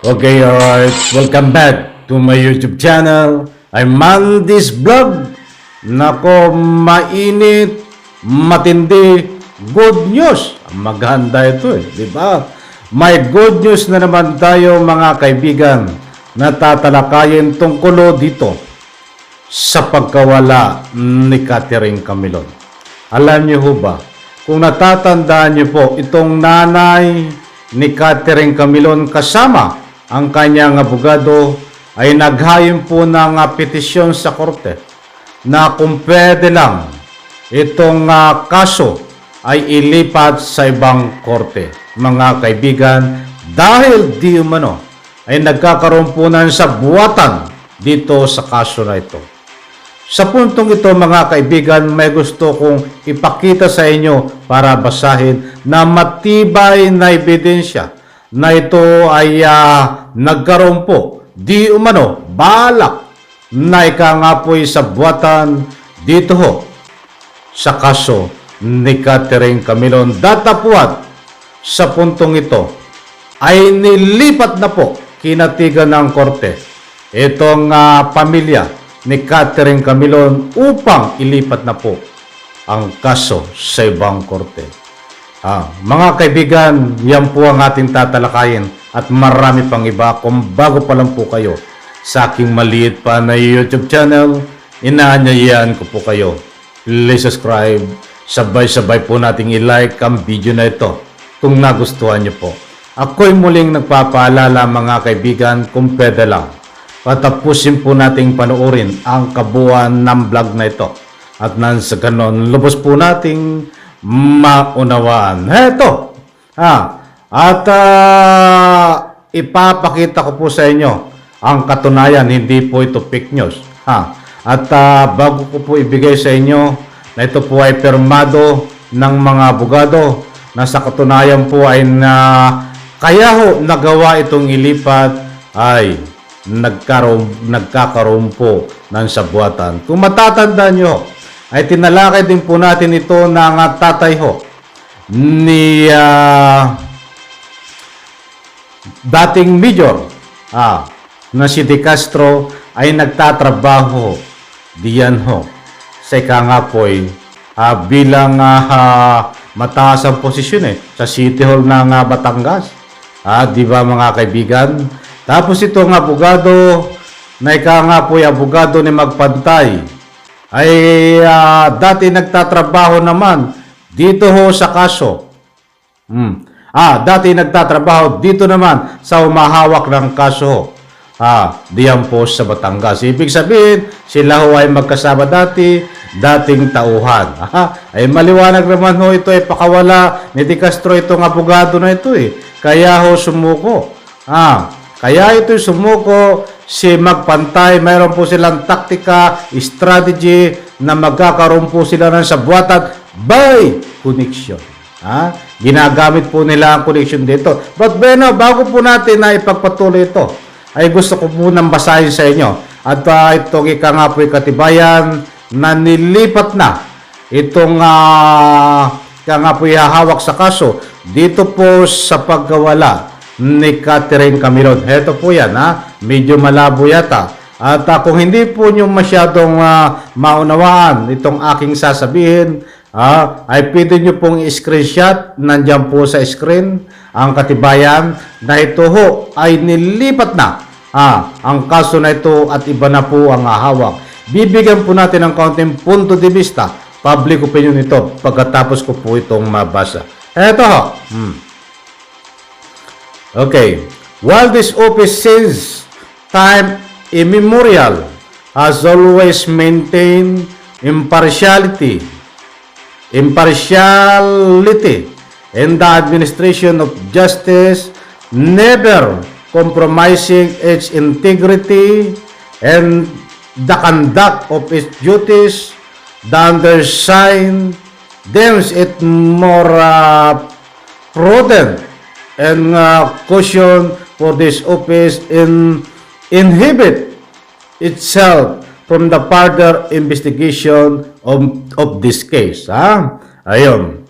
Okay, alright. Welcome back to my YouTube channel. I'm Mandy's Vlog. Nako, mainit, matindi, good news. Maghanda ito di ba? May good news na naman tayo mga kaibigan na tatalakayin tungkol dito sa pagkawala ni Catherine Camilon. Alam niyo ho ba, kung natatandaan niyo po, itong nanay ni Catherine Camilon kasama ang kanyang abogado ay naghain po ng petisyon sa korte na kung pwede lang itong kaso ay ilipat sa ibang korte. Mga kaibigan, dahil di umano ay nagkakaroon po ng sabuatan dito sa kaso na ito. Sa puntong ito mga kaibigan, may gusto kong ipakita sa inyo para basahin na matibay na ebidensya na ito ay nagkaroon po di umano balak na ika nga po'y sabuatan dito ho sa kaso ni Catherine Camilon. Datapuat sa puntong ito ay nilipat na po kinatigan ng korte itong pamilya ni Catherine Camilon upang ilipat na po ang kaso sa ibang korte. Mga kaibigan, yan po ang ating tatalakayin at marami pang iba. Kung bago pa lang po kayo sa aking maliit pa na YouTube channel, inaanyayahan ko po kayo. Please subscribe. Sabay-sabay po nating i-like ang video na ito kung nagustuhan niyo po. Ako'y muling nagpapaalala mga kaibigan, kung pwede lang, patapusin po nating panoorin ang kabuuan ng vlog na ito. At nang sa ganon, lubos po nating maunawaan. Heto. Ipapakita ko po sa inyo ang katunayan, hindi po ito fake news. At bago ko po ibigay sa inyo na ito po ay permado ng mga abogado na sa katunayan po ay kaya ho nagawa itong ilipat ay nagkakaroon po ng sabuatan. Kung matatandaan nyo, ay tinalakay din po natin ito ng tatay ho ni dating Major na si De Castro ay nagtatrabaho diyan ho sa nga po bilang mataas ang posisyon sa City Hall ng Batangas. Di ba mga kaibigan? Tapos itong abogado na nga po abogado ni Magpantay ay dati nagtatrabaho naman dito ho sa kaso. Dati nagtatrabaho dito naman sa umahawak ng kaso. Diyan po sa Batangas. Ibig sabihin, sila ho ay magkasama dating tauhan. Ay maliwanag naman ho ito ay pakawala ni De Castro itong abogado na ito Kaya ho sumuko. Kaya ito sumuko si Magpantay. Mayroon po silang taktika, strategy na magkakaroon po sila ng sabuatan by connection. Ginagamit po nila ang connection dito. But bueno, bago po natin na ipagpatuloy ito, ay gusto ko po nang basahin sa inyo. At ito ika nga po katibayan na nilipat na itong nga po ihahawak sa kaso dito po sa pagkawala ni Catherine Camilon. Heto po yan, medyo malabo yata. At kung hindi po nyo masyadong maunawaan itong aking sasabihin, ay pwede nyo pong i-screenshot, nandyan po sa screen, ang katibayan na ito ho ay nilipat na ang kaso na ito at iba na po ang hawak. Bibigyan po natin ng kaunting punto de vista, public opinion ito, pagkatapos ko po itong mabasa. Heto ho. Okay. While this office since time immemorial has always maintained impartiality in the administration of justice, never compromising its integrity and the conduct of its duties, the undersigned deems it more prudent and caution for this office inhibit itself from the further investigation of this case. Ayun.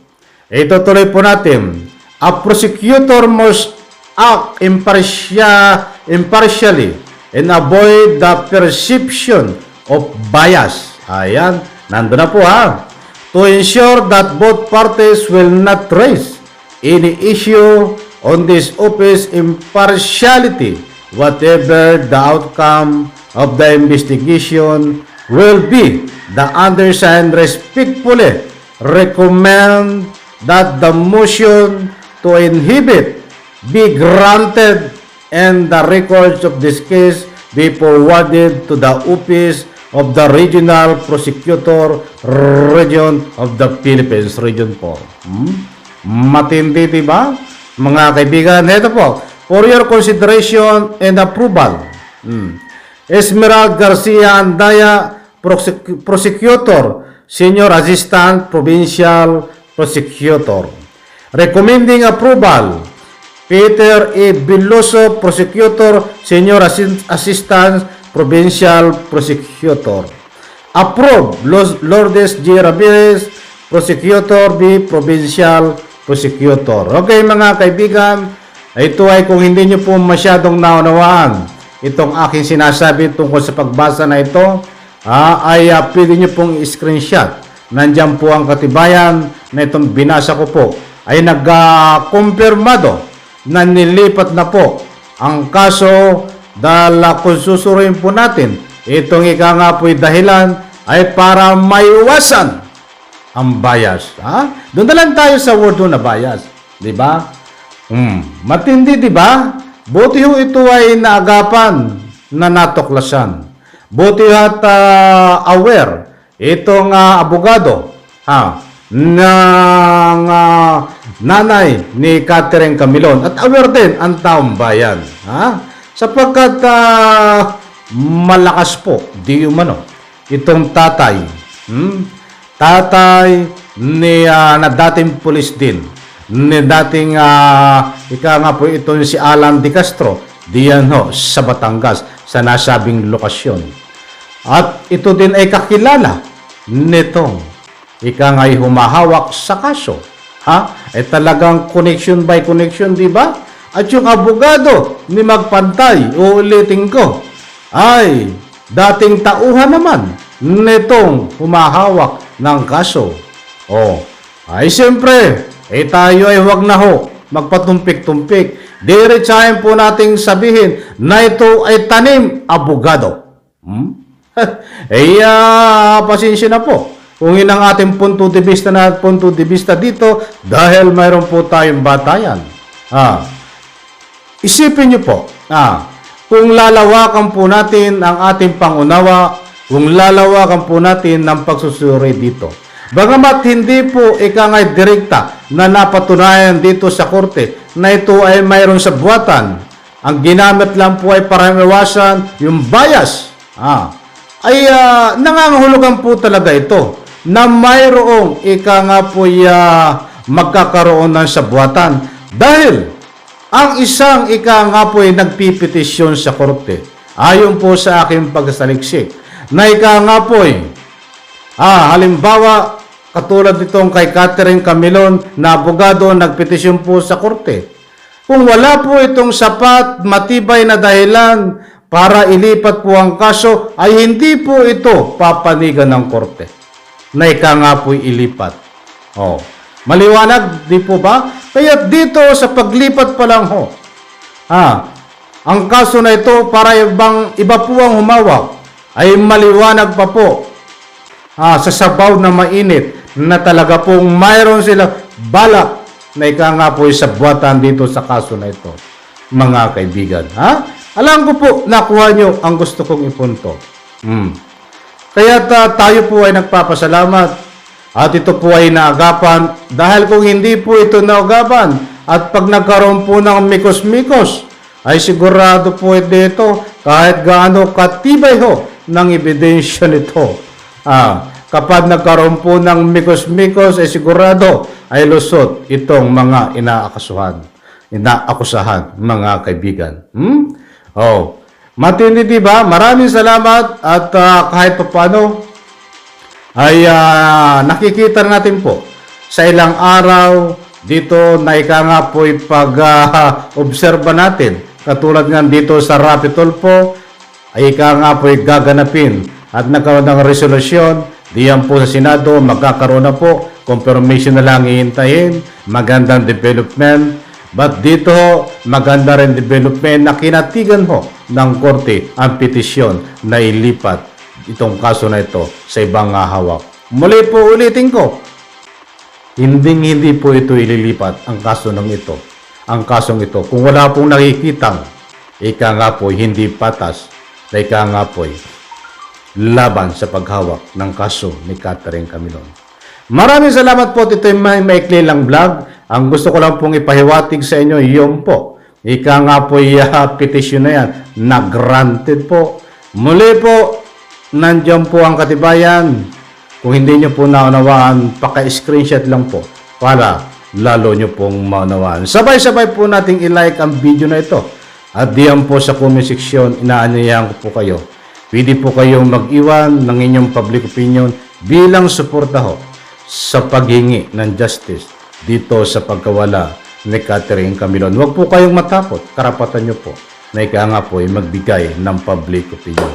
Itutuloy po natin. A prosecutor must act impartially and avoid the perception of bias. Ayan, nandun na po ha. To ensure that both parties will not raise any issue on this office impartiality, whatever the outcome of the investigation will be, the undersigned respectfully recommend that the motion to inhibit be granted and the records of this case be forwarded to the office of the Regional Prosecutor Region of the Philippines, Region 4. Matindi, diba? Mga kaibigan, ito po, for your consideration and approval. Esmeralda Garcia Andaya, Prosecutor, Senior Assistant Provincial Prosecutor. Recommending approval, Peter E. Biloso, Prosecutor, Senior Assistant Provincial Prosecutor. Approve, Lourdes G. Ramirez, Prosecutor B. Provincial Prosecutor. Okay mga kaibigan, ito ay kung hindi nyo po masyadong naunawaan itong aking sinasabi tungkol sa pagbasa na ito, ay pwede nyo pong i-screenshot. Nandyan po ang katibayan na itong binasa ko po ay nag-kumpirmado na nilipat na po ang kaso dahil kung susuruin po natin itong ika nga po'y dahilan ay para maiwasan ang bias. Doon na lang tayo sa word na bias. Diba? Matindi, diba? Buti ho ito ay naagapan na natuklasan. Buti at aware itong abogado ng nanay ni Catherine Camilon at aware din ang taong bayan. Sapagkat malakas po, di umano, itong tatay. Tatay ni na dating pulis din, ni dating ika nga po itong si Alan De Castro, diyan ho sa Batangas sa nasabing lokasyon. At ito din ay kakilala nitong ika nga'y humahawak sa kaso. Ay talagang connection by connection, di ba? At yung abogado ni Magpantay, uulitin ko, ay dating tauhan naman nitong humahawak ng kaso. Ay siyempre, tayo ay wag na ho magpatumpik-tumpik. Diretsahin po nating sabihin na ito ay tanim abogado. Pasensya na po kung yun ang ating punto de vista dito dahil mayroon po tayong batayan. Isipin nyo po, kung lalawakan po natin ang ating pangunawa, kung lalawakan po natin ng pagsusuri dito. Bagamat hindi po ikangay direkta na napatunayan dito sa korte na ito ay mayroon sa buwatan, ang ginamit lang po ay para iwasan yung bias. Ay nangangahulugan po talaga ito na mayroong nga po magkakaroon ng sabuatan dahil ang isang nga po ay nagpipetisyon sa korte ayon po sa aking pagsaliksik na nga po ay halimbawa katulad itong kay Catherine Camilon na abogado nagpetisyon po sa korte. Kung wala po itong sapat matibay na dahilan para ilipat po ang kaso ay hindi po ito papanigan ng korte na nga po ilipat. Maliwanag, di po ba? Kaya dito sa paglipat pa lang ho, ang kaso na ito para iba po ang humawak ay maliwanag pa po sa sabaw na mainit na talaga pong mayroon sila balak na nga po sa buwatan dito sa kaso na ito. Mga kaibigan, alam ko po nakuha nyo ang gusto kong ipunto. Kaya tayo po ay nagpapasalamat at ito po ay naagapan dahil kung hindi po ito naagapan at pag nagkaroon po ng mikos-mikos ay sigurado po dito kahit gaano katibay ho ng ebidensya nito. Kapag nagkaroon po ng mikos-mikos ay sigurado ay lusot itong mga inaakusahan mga kaibigan. Matindi, diba? Maraming salamat at kahit paano ay nakikita natin po sa ilang araw dito na ika nga po'y pag-obserba natin. Katulad nga dito sa Rapi Tulfo, ay ika nga po'y gaganapin at nagkaroon ng resolusyon. Diyan po sa Senado, magkakaroon na po. Confirmation na lang ihintayin. Magandang development. But dito, maganda rin development na kinatigan ho ng korte ang petisyon na ilipat itong kaso na ito sa ibang hawak. Muli po ulitin ko, hindi po ito ililipat ang kaso ng ito. Ang kasong ito, kung wala pong nakikitang, ika nga po hindi patas, na ika nga po laban sa paghawak ng kaso ni Catherine Camilon. Maraming salamat po. Ito yung maikli lang vlog. Ang gusto ko lang pong ipahiwatig sa inyo, yun po. Ika nga po petition na yan, na-granted po. Muli po, nandiyan po ang katibayan. Kung hindi nyo po naunawaan, paka-screenshot lang po para lalo nyo pong maunawaan. Sabay-sabay po nating i-like ang video na ito. At diyan po sa comment section, inaanyayahan ko po kayo. Pwede po kayong mag-iwan ng inyong public opinion bilang suporta ho sa paghingi ng justice dito sa pagkawala ni Catherine Camilon. Huwag po kayong matakot. Karapatan nyo po na ika nga po ay magbigay ng public opinion.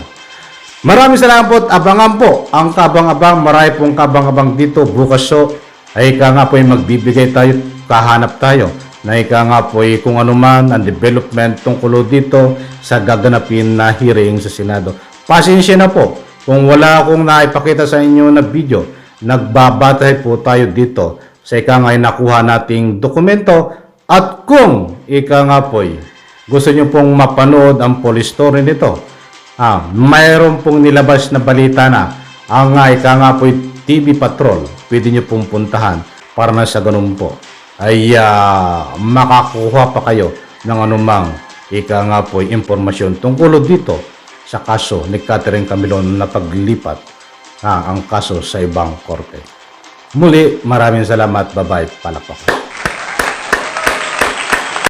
Maraming salamat po at abangan po ang kabang-abang. Marami pong kabang-abang dito. Bukas so ay ika nga po ay magbibigay tayo, kahanap tayo na ika nga po ay kung ano man ang development tungkol dito sa gaganapin na hearing sa Senado. Pasensya na po kung wala akong naipakita sa inyo na video. Nagbabatay po tayo dito sa ika nga ay nakuha nating dokumento. At kung ika nga po ay gusto nyo pong mapanood ang police story nito, mayroon pong nilabas na balita na ang ika nga po TV Patrol, pwede nyo pong puntahan para na sa ganun po ay makakuha pa kayo ng anumang ika nga po impormasyon tungkol dito sa kaso ni Catherine Camilon na paglipat ang kaso sa ibang korte. Muli, maraming salamat. Bye-bye. Palakpakan.